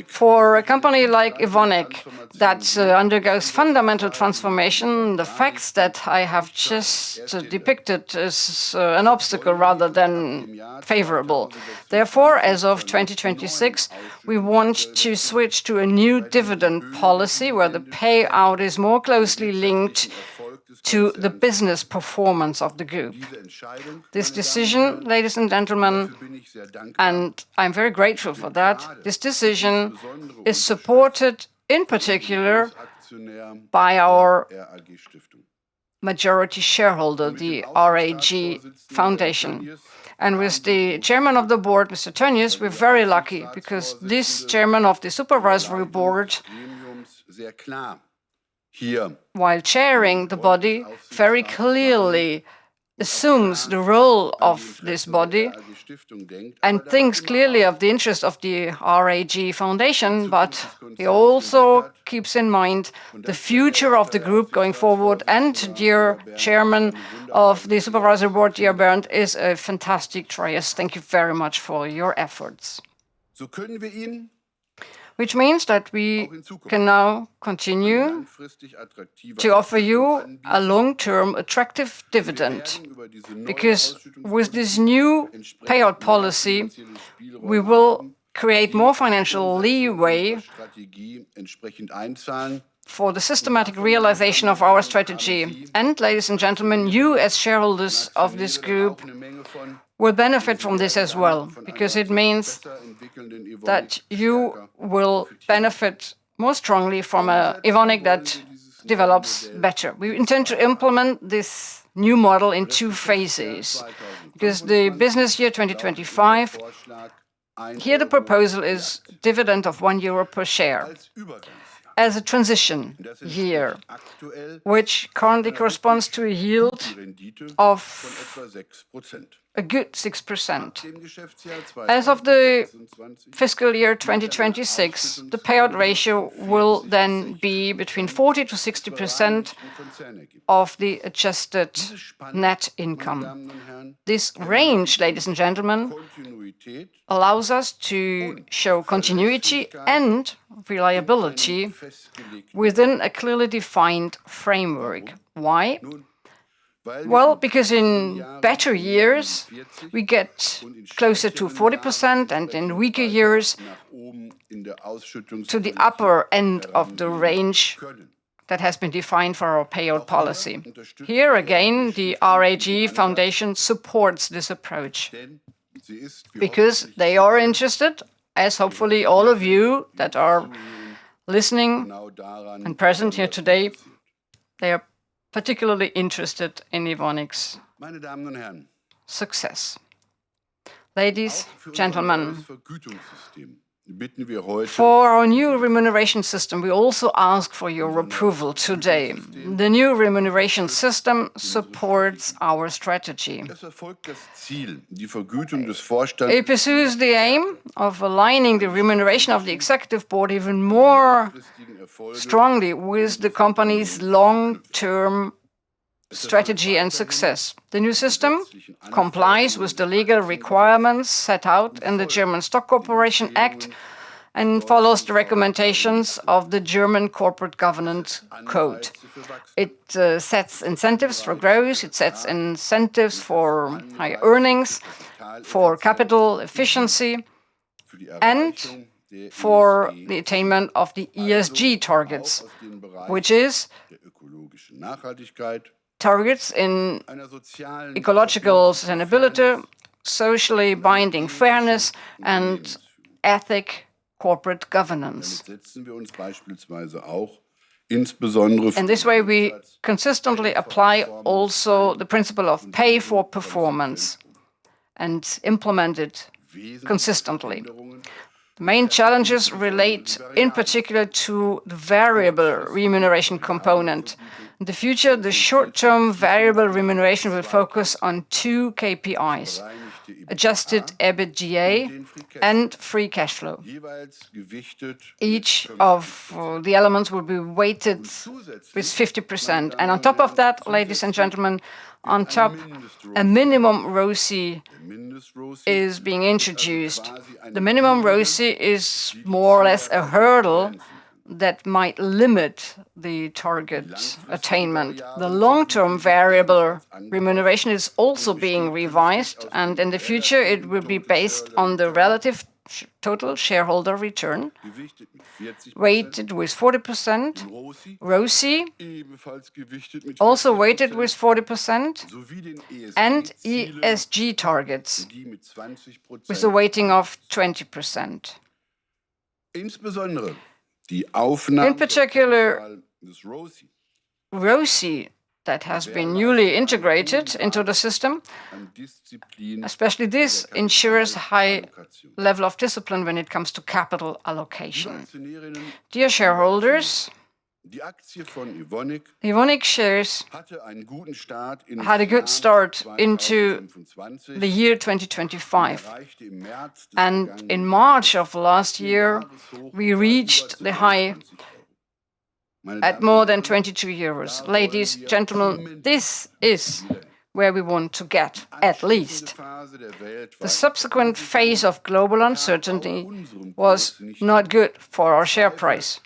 For a company like Evonik that undergoes fundamental transformation, the facts that I have just depicted is an obstacle rather than favorable. Therefore, as of 2026, we want to switch to a new dividend policy where the payout is more closely linked to the business performance of the group. This decision, ladies and gentlemen, and I'm very grateful for that, this decision is supported in particular by our majority shareholder, the RAG Foundation. And with the chairman of the board, Mr. Tönnies, we're very lucky because this chairman of the supervisory board, while chairing the body, very clearly assumes the role of this body and thinks clearly of the interest of the RAG Foundation, but he also keeps in mind the future of the group going forward. And dear Chairman of the Supervisory Board, dear Bernd, is a fantastic choice. Thank you very much for your efforts. Which means that we can now continue to offer you a long-term attractive dividend, because with this new payout policy, we will create more financial leeway for the systematic realization of our strategy. And, ladies and gentlemen, you as shareholders of this group will benefit from this as well, because it means that you will benefit more strongly from a Evonik that develops better. We intend to implement this new model in 2 phases, because the business year 2025, here the proposal is dividend of €1 per share as a transition year, which currently corresponds to a yield of a good 6%. As of the fiscal year 2026, the payout ratio will then be between 40 to 60% of the adjusted net income. This range, ladies and gentlemen, allows us to show continuity and reliability within a clearly defined framework. Why? Well, because in better years we get closer to 40% and in weaker years to the upper end of the range that has been defined for our payout policy. Here again, the RAG Foundation supports this approach because they are interested, as hopefully all of you that are listening and present here today, they are particularly interested in Evonik's success. Ladies, gentlemen, for our new remuneration system, we also ask for your approval today. The new remuneration system supports our strategy. It pursues the aim of aligning the remuneration of the executive board even more strongly with the company's long-term strategy and success. The new system complies with the legal requirements set out in the German Stock Corporation Act and follows the recommendations of the German Corporate Governance Code. It sets incentives for growth, it sets incentives for higher earnings, for capital efficiency, and for the attainment of the ESG targets, which is targets in ecological sustainability, socially binding fairness, and ethic corporate governance. In this way, we consistently apply also the principle of pay for performance and implement it consistently. The main challenges relate in particular to the variable remuneration component. In the future, the short-term variable remuneration will focus on two KPIs: adjusted EBITDA and free cash flow. Each of the elements will be weighted with 50%. And on top of that, ladies and gentlemen, on top, a minimum ROCE is being introduced. The minimum ROCE is more or less a hurdle that might limit the target attainment. The long-term variable remuneration is also being revised, and in the future it will be based on the relative total shareholder return, weighted with 40%, ROCE, also weighted with 40%, and ESG targets, with a weighting of 20%. In particular, ROCE that has been newly integrated into the system, especially this ensures a high level of discipline when it comes to capital allocation. Dear shareholders, Evonik shares had a good start into the year 2025. And in March of last year, we reached the high at more than 22 euros. Ladies, gentlemen, this is where we want to get, at least. The subsequent phase of global uncertainty was not good for our share price.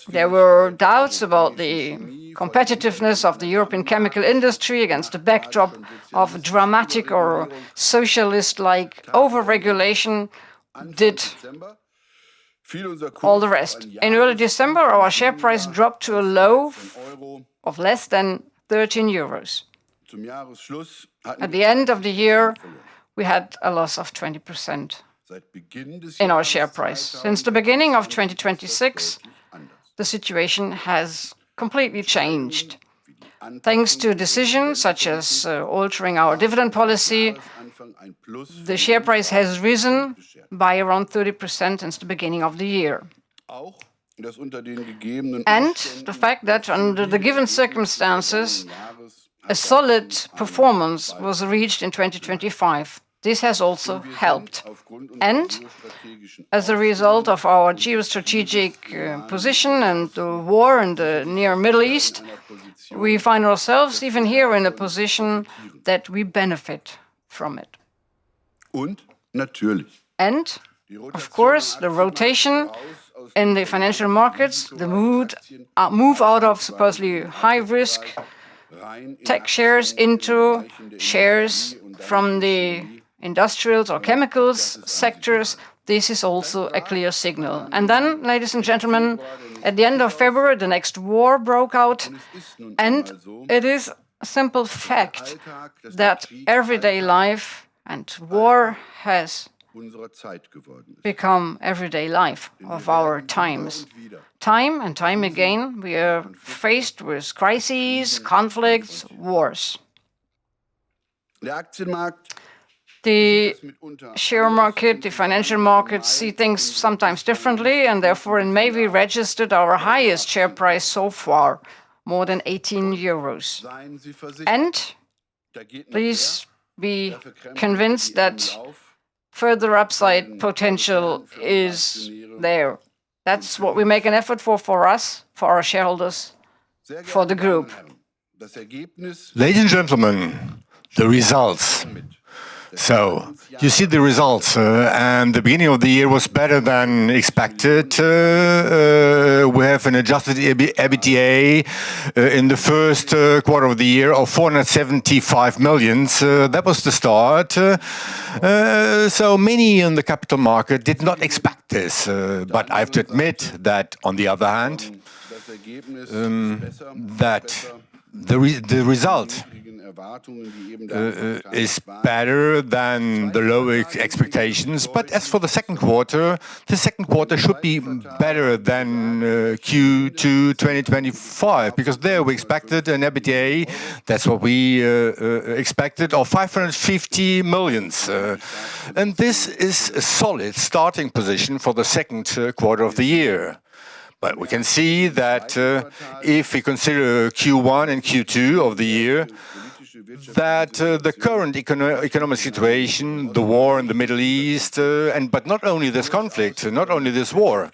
There were doubts about the competitiveness of the European chemical industry against the backdrop of dramatic or socialist-like over-regulation did all the rest. In early December, our share price dropped to a low of less than 13 euros. At the end of the year, we had a loss of 20% in our share price. Since the beginning of 2026, the situation has completely changed. Thanks to decisions such as altering our dividend policy, the share price has risen by around 30% since the beginning of the year. And the fact that under the given circumstances, a solid performance was reached in 2025. This has also helped. And as a result of our geostrategic position and the war in the near Middle East, we find ourselves even here in a position that we benefit from it. And, of course, the rotation in the financial markets, the move out of supposedly high-risk tech shares into shares from the industrials or chemicals sectors. This is also a clear signal. And then, ladies and gentlemen, at the end of February, the next war broke out, and it is a simple fact that everyday life and war has become everyday life of our times. Time and time again, we are faced with crises, conflicts, wars. The share market, the financial markets see things sometimes differently, and therefore in May we registered our highest share price so far, more than 18 euros. And please be convinced that further upside potential is there. That's what we make an effort for us, for our shareholders, for the group. Ladies and gentlemen, the results. So, you see the results, and the beginning of the year was better than expected. We have an adjusted EBITDA in the first quarter of the year of 475 million. That was the start. So many in the capital market did not expect this, but I have to admit that, on the other hand, that the result is better than the low expectations. But as for the second quarter should be better than Q2 2025, because there we expected an EBITDA, that's what we expected, of 550 million. And this is a solid starting position for the second quarter of the year. But we can see that if we consider Q1 and Q2 of the year, that the current economic situation, the war in the Middle East, but not only this conflict, not only this war,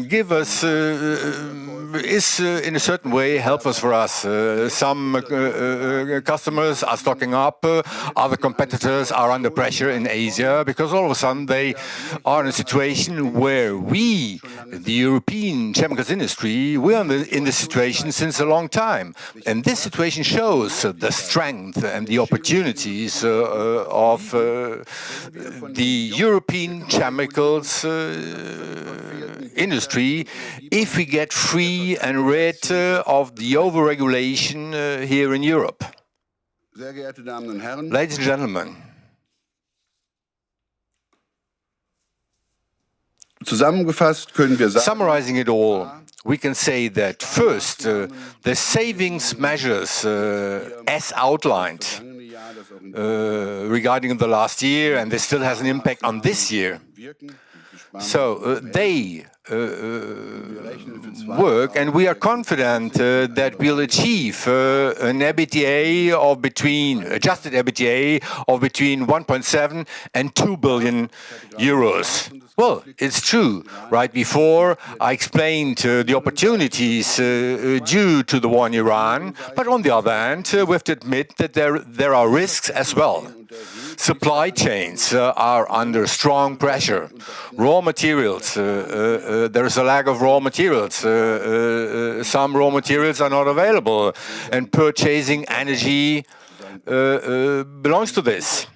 give us, is in a certain way helpful for us. Some customers are stocking up, other competitors are under pressure in Asia, because all of a sudden they are in a situation where we, the European chemicals industry, we are in this situation since a long time. And this situation shows the strength and the opportunities of the European chemicals industry if we get free and rid of the overregulation here in Europe. Ladies and gentlemen, summarizing it all, we can say that first, the savings measures as outlined regarding the last year, and this still has an impact on this year. So they work, and we are confident that we'll achieve an EBITDA of adjusted EBITDA of between 1.7 and 2 billion euros. Well, it's true. Right before, I explained the opportunities due to the war in Iran, but on the other hand, we have to admit that there are risks as well. Supply chains are under strong pressure. Raw materials, there is a lack of raw materials. Some raw materials are not available, and purchasing energy belongs to this.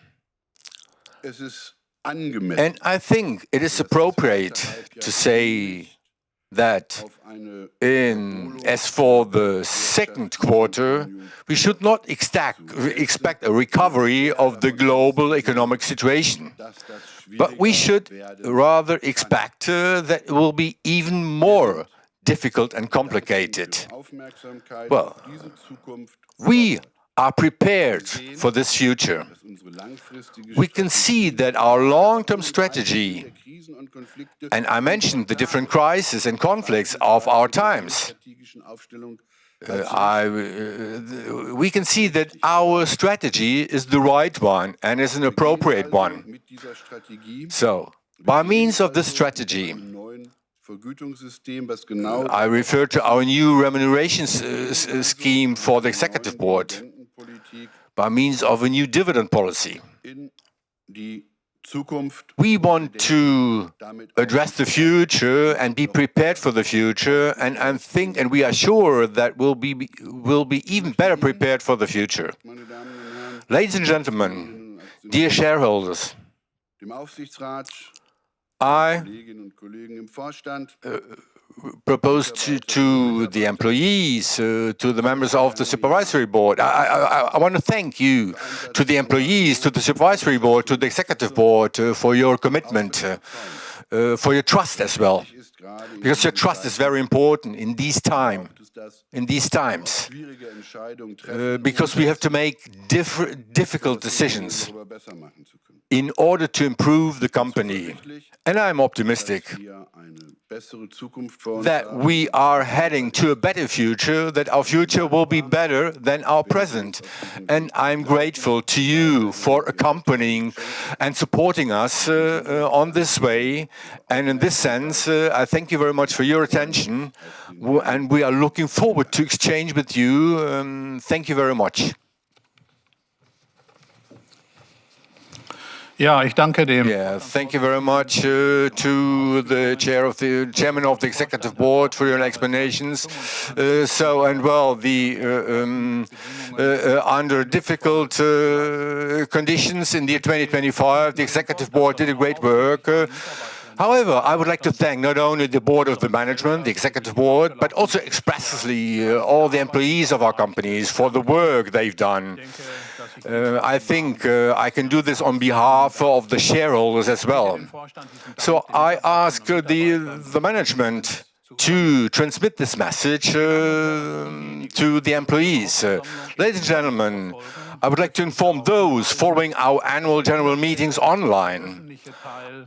And I think it is appropriate to say that as for the second quarter, we should not expect a recovery of the global economic situation. But we should rather expect that it will be even more difficult and complicated. Well, we are prepared for this future. We can see that our long-term strategy, and I mentioned the different crises and conflicts of our times, we can see that our strategy is the right one and is an appropriate one. So, by means of this strategy, I refer to our new remuneration scheme for the executive board, by means of a new dividend policy. We want to address the future and be prepared for the future, and we are sure that we'll be even better prepared for the future. Ladies and gentlemen, dear shareholders, I propose to the employees, to the members of the supervisory board. I want to thank you, to the employees, to the supervisory board, to the executive board, for your commitment, for your trust as well. Because your trust is very important in these times. Because we have to make difficult decisions in order to improve the company. And I'm optimistic that we are heading to a better future, that our future will be better than our present. And I'm grateful to you for accompanying and supporting us on this way. And in this sense, I thank you very much for your attention. And we are looking forward to exchange with you. Thank you very much. Ja, ich danke dem. Yeah, thank you very much to the chairman of the executive board for your explanations. Under difficult conditions in the year 2025, the executive board did a great work. However, I would like to thank not only the board of the management, the executive board, but also expressly all the employees of our companies for the work they've done. I think I can do this on behalf of the shareholders as well. So I ask the management to transmit this message to the employees. Ladies and gentlemen, I would like to inform those following our annual general meetings online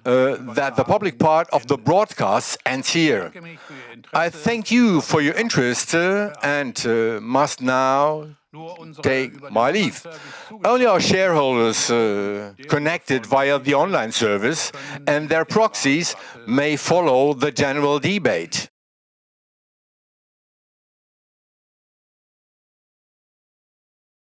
that the public part of the broadcast ends here. I thank you for your interest and must now take my leave. Only our shareholders connected via the online service and their proxies may follow the general debate.